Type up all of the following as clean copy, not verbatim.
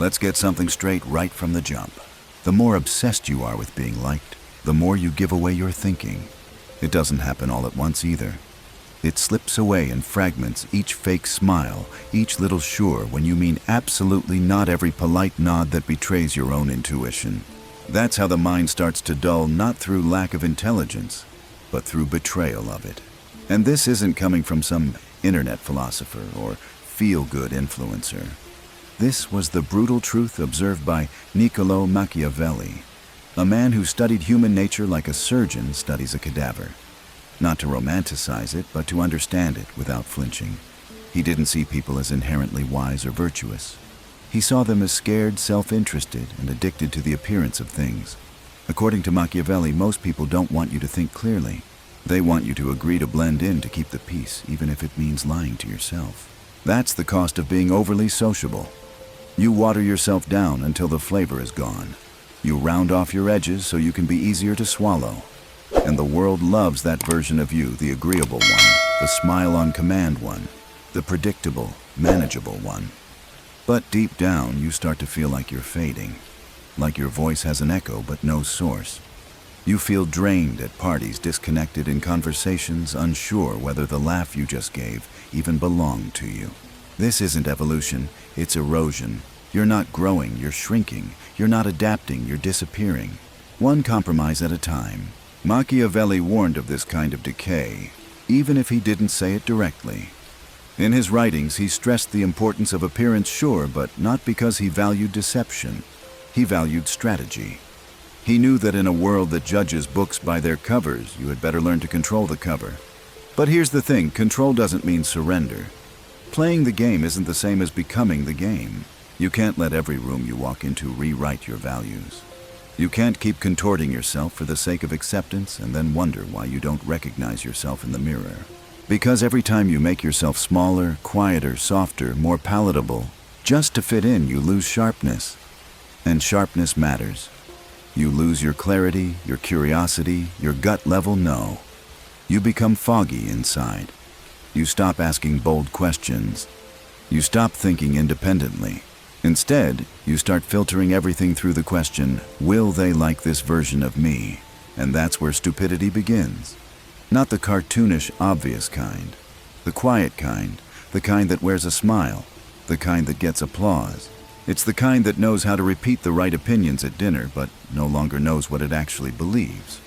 Let's get something straight right from the jump. The more obsessed you are with being liked, the more you give away your thinking. It doesn't happen all at once either. It slips away in fragments, each fake smile, each little sure when you mean absolutely not, every polite nod that betrays your own intuition. That's how the mind starts to dull, not through lack of intelligence, but through betrayal of it. And this isn't coming from some internet philosopher or feel-good influencer. This was the brutal truth observed by Niccolo Machiavelli, a man who studied human nature like a surgeon studies a cadaver. Not to romanticize it, but to understand it without flinching. He didn't see people as inherently wise or virtuous. He saw them as scared, self-interested, and addicted to the appearance of things. According to Machiavelli, most people don't want you to think clearly. They want you to agree to blend in to keep the peace, even if it means lying to yourself. That's the cost of being overly sociable. You water yourself down until the flavor is gone. You round off your edges so you can be easier to swallow. And the world loves that version of you, the agreeable one, the smile on command one, the predictable, manageable one. But deep down, you start to feel like you're fading, like your voice has an echo but no source. You feel drained at parties, disconnected in conversations, unsure whether the laugh you just gave even belonged to you. This isn't evolution, it's erosion. You're not growing, you're shrinking. You're not adapting, you're disappearing. One compromise at a time. Machiavelli warned of this kind of decay, even if he didn't say it directly. In his writings, he stressed the importance of appearance, sure, but not because he valued deception. He valued strategy. He knew that in a world that judges books by their covers, you had better learn to control the cover. But here's the thing, control doesn't mean surrender. Playing the game isn't the same as becoming the game. You can't let every room you walk into rewrite your values. You can't keep contorting yourself for the sake of acceptance and then wonder why you don't recognize yourself in the mirror. Because every time you make yourself smaller, quieter, softer, more palatable, just to fit in, you lose sharpness. And sharpness matters. You lose your clarity, your curiosity, your gut level no. You become foggy inside. You stop asking bold questions. You stop thinking independently. Instead, you start filtering everything through the question, will they like this version of me? And that's where stupidity begins. Not the cartoonish, obvious kind. The quiet kind. The kind that wears a smile. The kind that gets applause. It's the kind that knows how to repeat the right opinions at dinner, but no longer knows what it actually believes.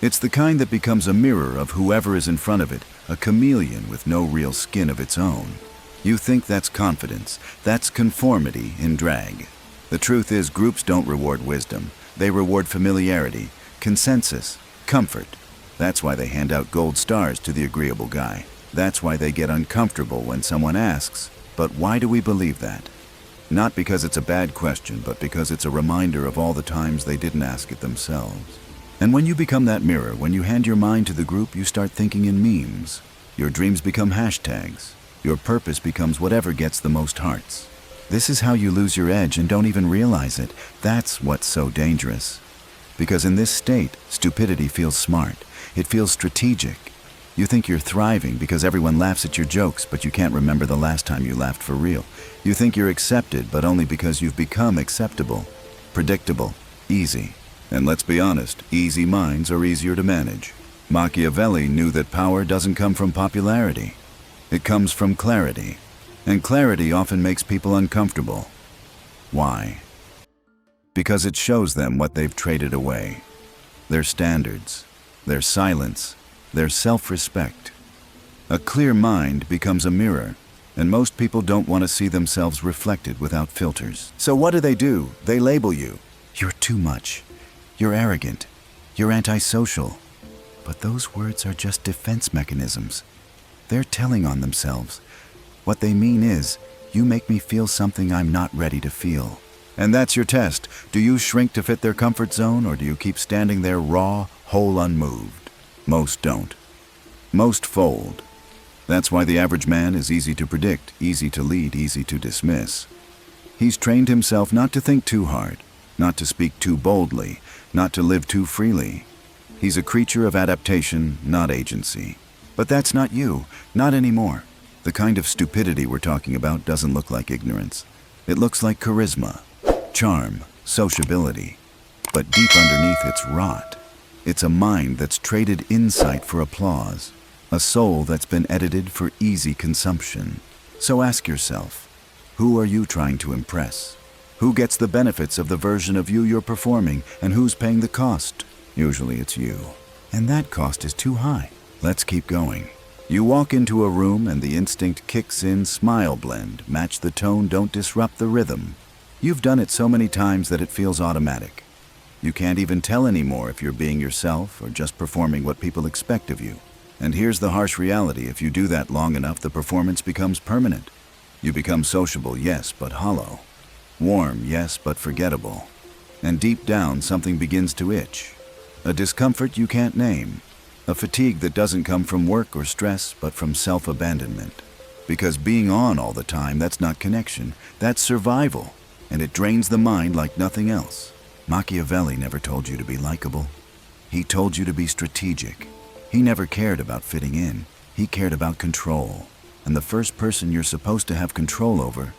It's the kind that becomes a mirror of whoever is in front of it, a chameleon with no real skin of its own. You think that's confidence. That's conformity in drag. The truth is, groups don't reward wisdom. They reward familiarity, consensus, comfort. That's why they hand out gold stars to the agreeable guy. That's why they get uncomfortable when someone asks, but why do we believe that? Not because it's a bad question, but because it's a reminder of all the times they didn't ask it themselves. And when you become that mirror, when you hand your mind to the group, you start thinking in memes. Your dreams become hashtags. Your purpose becomes whatever gets the most hearts. This is how you lose your edge and don't even realize it. That's what's so dangerous. Because in this state, stupidity feels smart. It feels strategic. You think you're thriving because everyone laughs at your jokes, but you can't remember the last time you laughed for real. You think you're accepted, but only because you've become acceptable. Predictable. Easy. And let's be honest, easy minds are easier to manage. Machiavelli knew that power doesn't come from popularity. It comes from clarity. And clarity often makes people uncomfortable. Why? Because it shows them what they've traded away. Their standards, their silence, their self-respect. A clear mind becomes a mirror, and most people don't want to see themselves reflected without filters. So what do? They label you. You're too much. You're arrogant. You're antisocial. But those words are just defense mechanisms. They're telling on themselves. What they mean is, you make me feel something I'm not ready to feel. And that's your test. Do you shrink to fit their comfort zone, or do you keep standing there raw, whole, unmoved? Most don't. Most fold. That's why the average man is easy to predict, easy to lead, easy to dismiss. He's trained himself not to think too hard, not to speak too boldly, not to live too freely. He's a creature of adaptation, not agency. But that's not you, not anymore. The kind of stupidity we're talking about doesn't look like ignorance. It looks like charisma. charm, sociability. But deep underneath it's rot. It's a mind that's traded insight for applause, a soul that's been edited for easy consumption. So ask yourself, who are you trying to impress? Who gets the benefits of the version of you you're performing, and who's paying the cost? Usually it's you. And that cost is too high. Let's keep going. You walk into a room and the instinct kicks in, smile blend, match the tone, don't disrupt the rhythm. You've done it so many times that it feels automatic. You can't even tell anymore if you're being yourself or just performing what people expect of you. And here's the harsh reality, if you do that long enough, the performance becomes permanent. You become sociable, yes, but hollow. Warm, yes, but forgettable. And deep down, something begins to itch. A discomfort you can't name. A fatigue that doesn't come from work or stress, but from self-abandonment. Because being on all the time, that's not connection, that's survival. And it drains the mind like nothing else. Machiavelli never told you to be likable. He told you to be strategic. He never cared about fitting in. He cared about control. And the first person you're supposed to have control over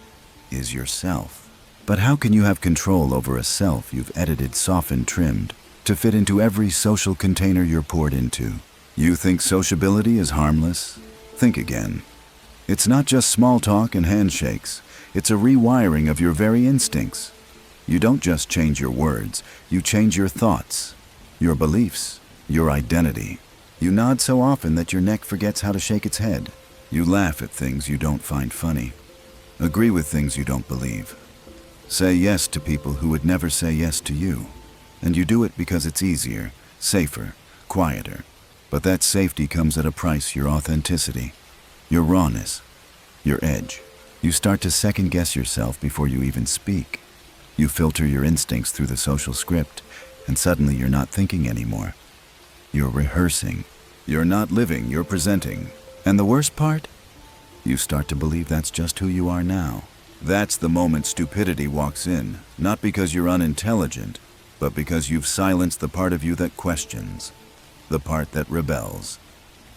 is yourself. But how can you have control over a self you've edited, softened, trimmed, to fit into every social container you're poured into? You think sociability is harmless? Think again. It's not just small talk and handshakes. It's a rewiring of your very instincts. You don't just change your words, you change your thoughts, your beliefs, your identity. You nod so often that your neck forgets how to shake its head. You laugh at things you don't find funny. Agree with things you don't believe. Say yes to people who would never say yes to you. And you do it because it's easier, safer, quieter. But that safety comes at a price: your authenticity, your rawness, your edge. You start to second-guess yourself before you even speak. You filter your instincts through the social script, and suddenly you're not thinking anymore. You're rehearsing. You're not living, you're presenting. And the worst part? You start to believe that's just who you are now. That's the moment stupidity walks in, not because you're unintelligent, but because you've silenced the part of you that questions, the part that rebels,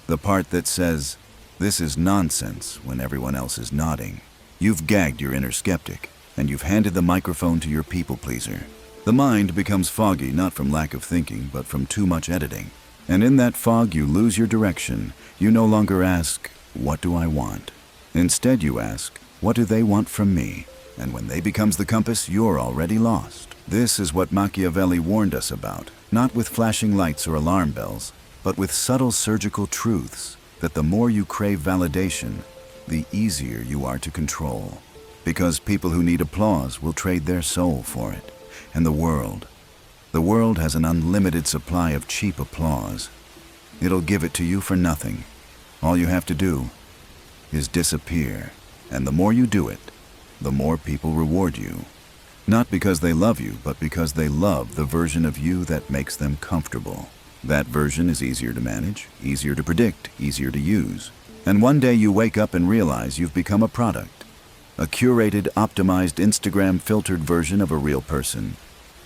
the part that says, "This is nonsense," when everyone else is nodding. You've gagged your inner skeptic, and you've handed the microphone to your people pleaser. The mind becomes foggy, not from lack of thinking, but from too much editing. And in that fog, you lose your direction. You no longer ask, "What do I want?" Instead, you ask, "What do they want from me?" And when they becomes the compass, you're already lost. This is what Machiavelli warned us about, not with flashing lights or alarm bells, but with subtle surgical truths, that the more you crave validation, the easier you are to control. Because people who need applause will trade their soul for it. And the world has an unlimited supply of cheap applause. It'll give it to you for nothing. All you have to do is disappear. And the more you do it, the more people reward you. Not because they love you, but because they love the version of you that makes them comfortable. That version is easier to manage, easier to predict, easier to use. And one day you wake up and realize you've become a product. A curated, optimized, Instagram-filtered version of a real person.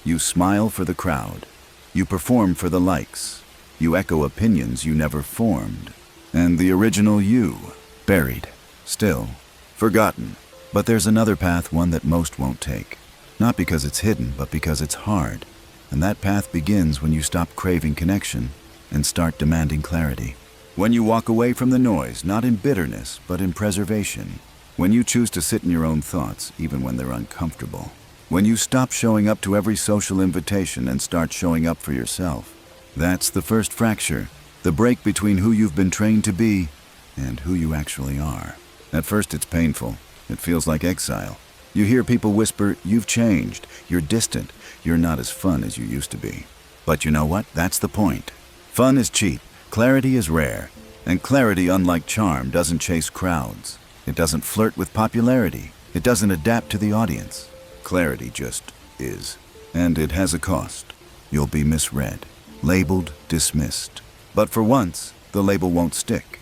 You smile for the crowd. You perform for the likes. You echo opinions you never formed. And the original you, buried, still, forgotten. But there's another path, one that most won't take. Not because it's hidden, but because it's hard. And that path begins when you stop craving connection and start demanding clarity. When you walk away from the noise, not in bitterness, but in preservation. When you choose to sit in your own thoughts, even when they're uncomfortable. When you stop showing up to every social invitation and start showing up for yourself. That's the first fracture, the break between who you've been trained to be and who you actually are. At first it's painful. It feels like exile. You hear people whisper, "You've changed, you're distant, you're not as fun as you used to be." But you know what? That's the point. Fun is cheap, clarity is rare, and clarity, unlike charm, doesn't chase crowds. It doesn't flirt with popularity. It doesn't adapt to the audience. Clarity just is. And it has a cost. You'll be misread, labeled, dismissed. But for once, the label won't stick.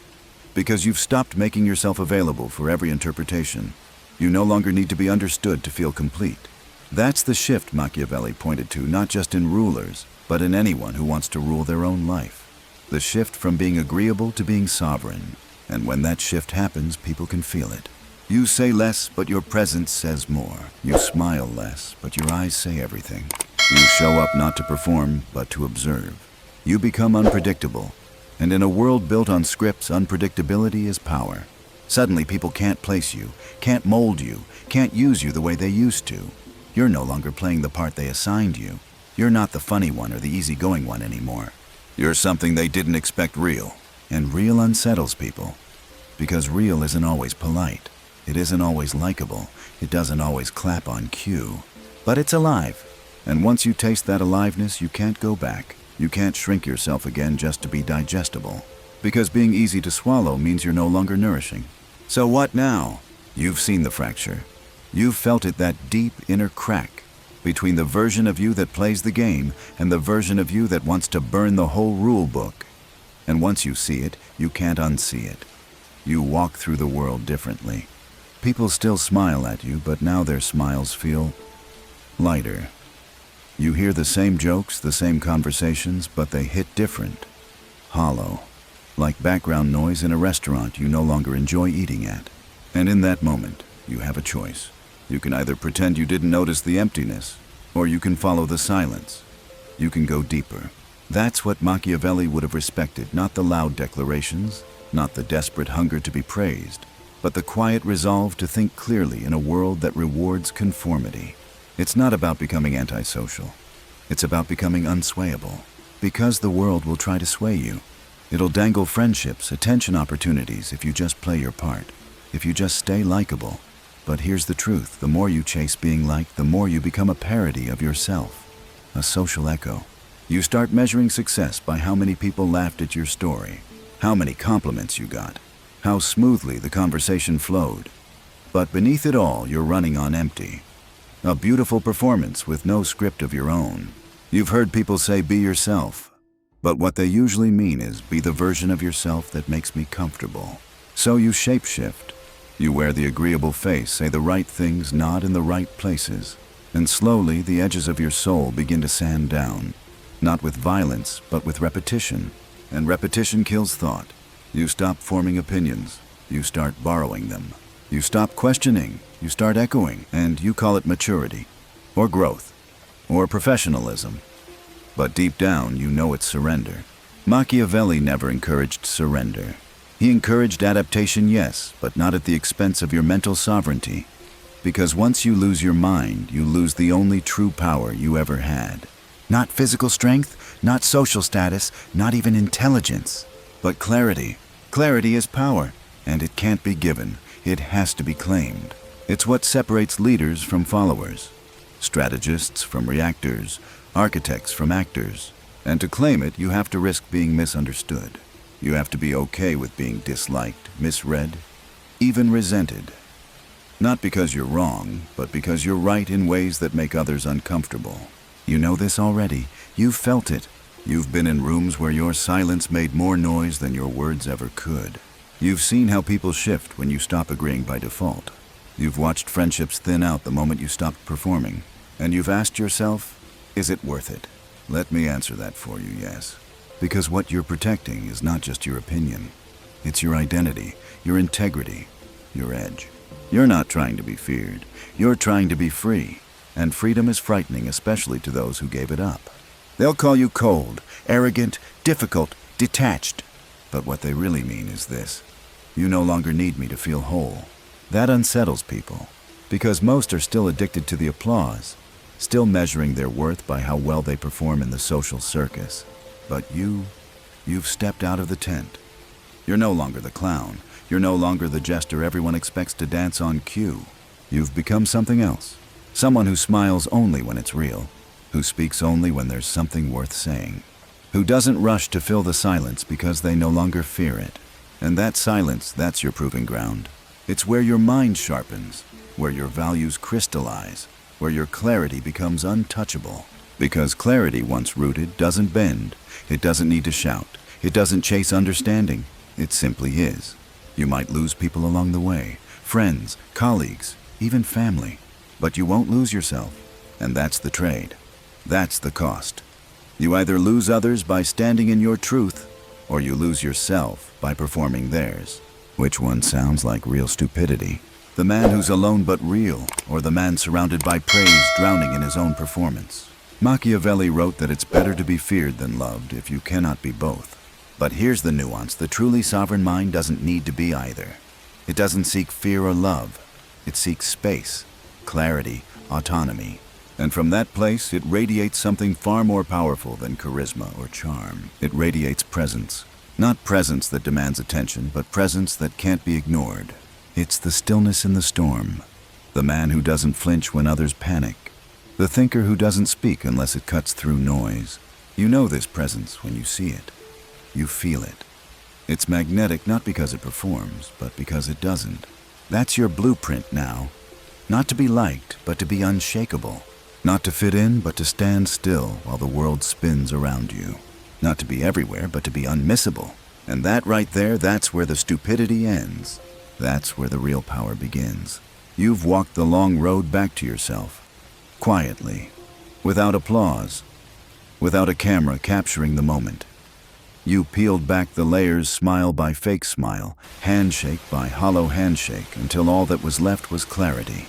Because you've stopped making yourself available for every interpretation. You no longer need to be understood to feel complete. That's the shift Machiavelli pointed to, not just in rulers, but in anyone who wants to rule their own life. The shift from being agreeable to being sovereign. And when that shift happens, people can feel it. You say less, but your presence says more. You smile less, but your eyes say everything. You show up not to perform, but to observe. You become unpredictable. And in a world built on scripts, unpredictability is power. Suddenly people can't place you, can't mold you, can't use you the way they used to. You're no longer playing the part they assigned you. You're not the funny one or the easygoing one anymore. You're something they didn't expect real. And real unsettles people. Because real isn't always polite. It isn't always likable. It doesn't always clap on cue. But it's alive. And once you taste that aliveness, you can't go back. You can't shrink yourself again just to be digestible. Because being easy to swallow means you're no longer nourishing. So what now? You've seen the fracture. You've felt it, that deep inner crack between the version of you that plays the game and the version of you that wants to burn the whole rule book. And once you see it, you can't unsee it. You walk through the world differently. People still smile at you, but now their smiles feel lighter. You hear the same jokes, the same conversations, but they hit different. Hollow. Like background noise in a restaurant you no longer enjoy eating at. And in that moment, you have a choice. You can either pretend you didn't notice the emptiness, or you can follow the silence. You can go deeper. That's what Machiavelli would have respected, not the loud declarations, not the desperate hunger to be praised, but the quiet resolve to think clearly in a world that rewards conformity. It's not about becoming antisocial. It's about becoming unswayable. Because the world will try to sway you. It'll dangle friendships, attention opportunities if you just play your part, if you just stay likable. But here's the truth. The more you chase being liked, the more you become a parody of yourself. A social echo. You start measuring success by how many people laughed at your story, how many compliments you got, how smoothly the conversation flowed. But beneath it all, you're running on empty. A beautiful performance with no script of your own. You've heard people say, be yourself. But what they usually mean is, be the version of yourself that makes me comfortable. So you shapeshift. You wear the agreeable face, say the right things, nod in the right places. And slowly, the edges of your soul begin to sand down. Not with violence, but with repetition. And repetition kills thought. You stop forming opinions. You start borrowing them. You stop questioning. You start echoing. And you call it maturity. Or growth. Or professionalism. But deep down, you know it's surrender. Machiavelli never encouraged surrender. He encouraged adaptation, yes, but not at the expense of your mental sovereignty. Because once you lose your mind, you lose the only true power you ever had. Not physical strength, not social status, not even intelligence, but clarity. Clarity is power, and it can't be given. It has to be claimed. It's what separates leaders from followers, strategists from reactors, architects from actors. And to claim it, you have to risk being misunderstood. You have to be okay with being disliked, misread, even resented. Not because you're wrong, but because you're right in ways that make others uncomfortable. You know this already. You've felt it. You've been in rooms where your silence made more noise than your words ever could. You've seen how people shift when you stop agreeing by default. You've watched friendships thin out the moment you stopped performing. And you've asked yourself, is it worth it? Let me answer that for you, yes. Because what you're protecting is not just your opinion. It's your identity, your integrity, your edge. You're not trying to be feared. You're trying to be free. And freedom is frightening, especially to those who gave it up. They'll call you cold, arrogant, difficult, detached. But what they really mean is this. You no longer need me to feel whole. That unsettles people. Because most are still addicted to the applause, still measuring their worth by how well they perform in the social circus. But you've stepped out of the tent. You're no longer the clown. You're no longer the jester everyone expects to dance on cue. You've become something else. Someone who smiles only when it's real, who speaks only when there's something worth saying, who doesn't rush to fill the silence because they no longer fear it. And that silence, that's your proving ground. It's where your mind sharpens, where your values crystallize, where your clarity becomes untouchable. Because clarity, once rooted, doesn't bend. It doesn't need to shout. It doesn't chase understanding. It simply is. You might lose people along the way, friends, colleagues, even family. But you won't lose yourself. And that's the trade. That's the cost. You either lose others by standing in your truth, or you lose yourself by performing theirs. Which one sounds like real stupidity? The man who's alone but real, or the man surrounded by praise, drowning in his own performance. Machiavelli wrote that it's better to be feared than loved if you cannot be both. But here's the nuance: the truly sovereign mind doesn't need to be either. It doesn't seek fear or love. It seeks space, clarity, autonomy. And from that place, it radiates something far more powerful than charisma or charm. It radiates presence. Not presence that demands attention, but presence that can't be ignored. It's the stillness in the storm. The man who doesn't flinch when others panic. The thinker who doesn't speak unless it cuts through noise. You know this presence when you see it. You feel it. It's magnetic not because it performs, but because it doesn't. That's your blueprint now. Not to be liked, but to be unshakable. Not to fit in, but to stand still while the world spins around you. Not to be everywhere, but to be unmissable. And that right there, that's where the stupidity ends. That's where the real power begins. You've walked the long road back to yourself. Quietly. Without applause. Without a camera capturing the moment. You peeled back the layers smile by fake smile, handshake by hollow handshake, until all that was left was clarity.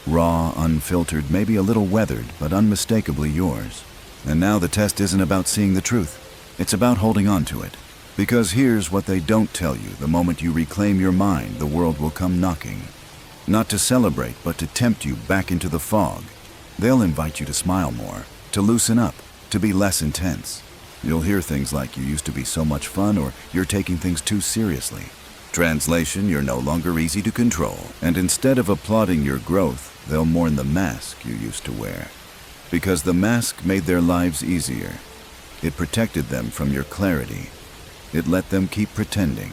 Raw, unfiltered, maybe a little weathered, but unmistakably yours. And now the test isn't about seeing the truth. It's about holding on to it. Because here's what they don't tell you: the moment you reclaim your mind, the world will come knocking. Not to celebrate, but to tempt you back into the fog. They'll invite you to smile more, to loosen up, to be less intense. You'll hear things like "you used to be so much fun," or "you're taking things too seriously." Translation: you're no longer easy to control. And instead of applauding your growth, they'll mourn the mask you used to wear. Because the mask made their lives easier. It protected them from your clarity. It let them keep pretending.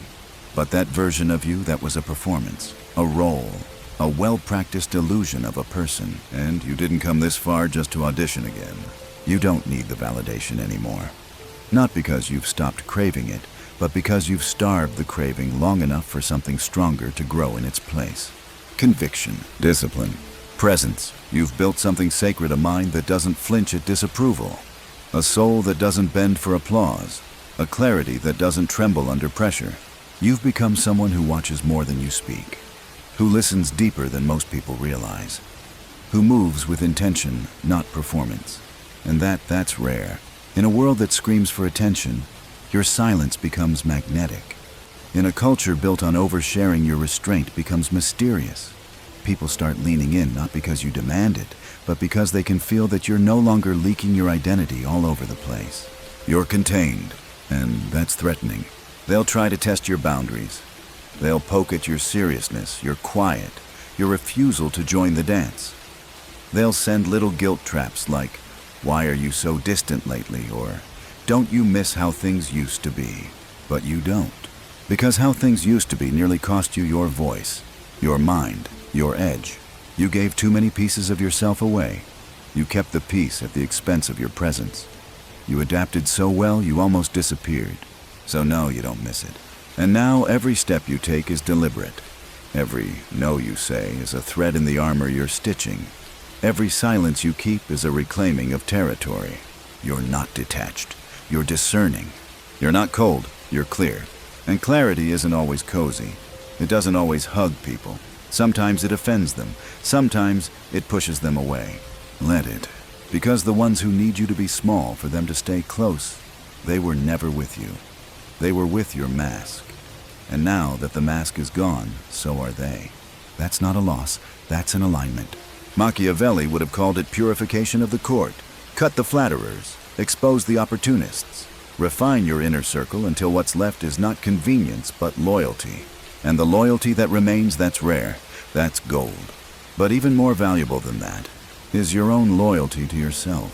But that version of you, that was a performance, a role, a well-practiced illusion of a person. And you didn't come this far just to audition again. You don't need the validation anymore. Not because you've stopped craving it, but because you've starved the craving long enough for something stronger to grow in its place. Conviction, discipline, presence. You've built something sacred: a mind that doesn't flinch at disapproval, a soul that doesn't bend for applause, a clarity that doesn't tremble under pressure. You've become someone who watches more than you speak, who listens deeper than most people realize, who moves with intention, not performance. And that's rare. In a world that screams for attention, your silence becomes magnetic. In a culture built on oversharing, your restraint becomes mysterious. People start leaning in, not because you demand it, but because they can feel that you're no longer leaking your identity all over the place. You're contained, and that's threatening. They'll try to test your boundaries. They'll poke at your seriousness, your quiet, your refusal to join the dance. They'll send little guilt traps like, "Why are you so distant lately?" or "Don't you miss how things used to be?" But you don't. Because how things used to be nearly cost you your voice, your mind, your edge. You gave too many pieces of yourself away. You kept the peace at the expense of your presence. You adapted so well you almost disappeared. So no, you don't miss it. And now every step you take is deliberate. Every no you say is a thread in the armor you're stitching. Every silence you keep is a reclaiming of territory. You're not detached. You're discerning. You're not cold. You're clear. And clarity isn't always cozy. It doesn't always hug people. Sometimes it offends them. Sometimes it pushes them away. Let it. Because the ones who need you to be small for them to stay close, they were never with you. They were with your mask. And now that the mask is gone, so are they. That's not a loss. That's an alignment. Machiavelli would have called it purification of the court. Cut the flatterers. Expose the opportunists. Refine your inner circle until what's left is not convenience, but loyalty. And the loyalty that remains, that's rare. That's gold. But even more valuable than that is your own loyalty to yourself.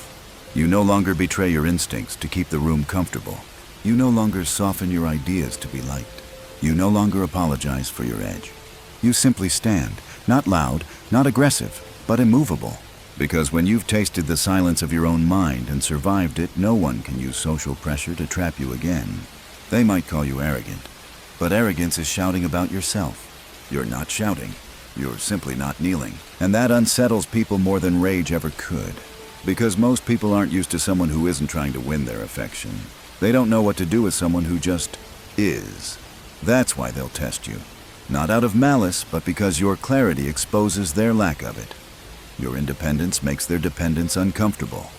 You no longer betray your instincts to keep the room comfortable. You no longer soften your ideas to be liked. You no longer apologize for your edge. You simply stand, not loud, not aggressive, but immovable. Because when you've tasted the silence of your own mind and survived it, no one can use social pressure to trap you again. They might call you arrogant, but arrogance is shouting about yourself. You're not shouting. You're simply not kneeling. And that unsettles people more than rage ever could. Because most people aren't used to someone who isn't trying to win their affection. They don't know what to do with someone who just is. That's why they'll test you. Not out of malice, but because your clarity exposes their lack of it. Your independence makes their dependence uncomfortable.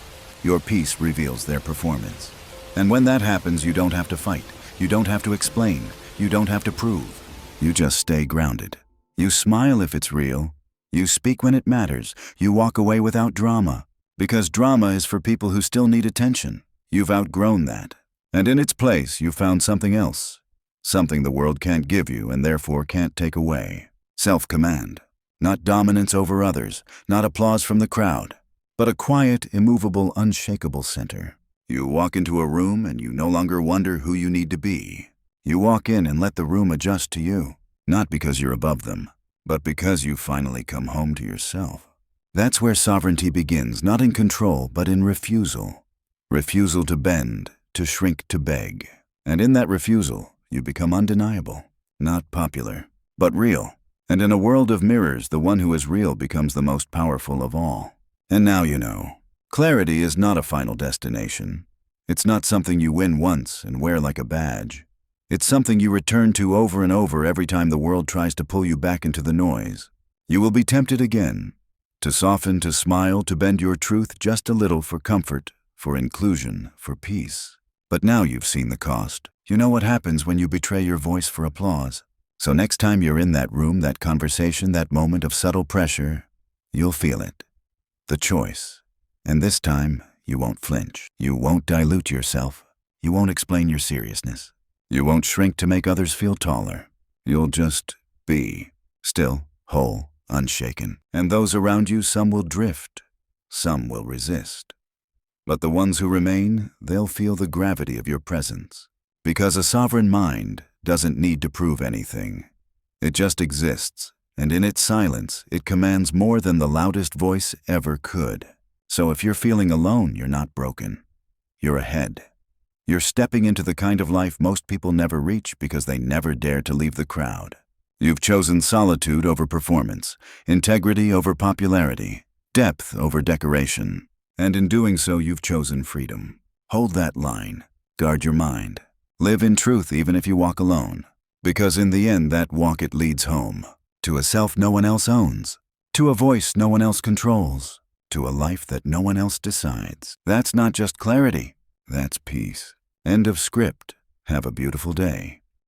Your peace reveals their performance. And when that happens, you don't have to fight. You don't have to explain. You don't have to prove. You just stay grounded. You smile if it's real. You speak when it matters. You walk away without drama. Because drama is for people who still need attention. You've outgrown that. And in its place, you found something else. Something the world can't give you and therefore can't take away. Self-command. Not dominance over others, not applause from the crowd, but a quiet, immovable, unshakable center. You walk into a room and you no longer wonder who you need to be. You walk in and let the room adjust to you, not because you're above them, but because you finally come home to yourself. That's where sovereignty begins, not in control, but in refusal. Refusal to bend, to shrink, to beg. And in that refusal, you become undeniable, not popular, but real. And in a world of mirrors, the one who is real becomes the most powerful of all. And now you know. Clarity is not a final destination. It's not something you win once and wear like a badge. It's something you return to over and over every time the world tries to pull you back into the noise. You will be tempted again, to soften, to smile, to bend your truth just a little for comfort, for inclusion, for peace. But now you've seen the cost. You know what happens when you betray your voice for applause. So next time you're in that room, that conversation, that moment of subtle pressure, you'll feel it. The choice. And this time, you won't flinch. You won't dilute yourself. You won't explain your seriousness. You won't shrink to make others feel taller. You'll just be. Still, whole, unshaken. And those around you, some will drift. Some will resist. But the ones who remain, they'll feel the gravity of your presence. Because a sovereign mind doesn't need to prove anything. It just exists, and in its silence, it commands more than the loudest voice ever could. So if you're feeling alone, you're not broken. You're ahead. You're stepping into the kind of life most people never reach because they never dare to leave the crowd. You've chosen solitude over performance, integrity over popularity, depth over decoration. And in doing so, you've chosen freedom. Hold that line. Guard your mind. Live in truth even if you walk alone. Because in the end, that walk it leads home. To a self no one else owns. To a voice no one else controls. To a life that no one else decides. That's not just clarity. That's peace. End of script. Have a beautiful day.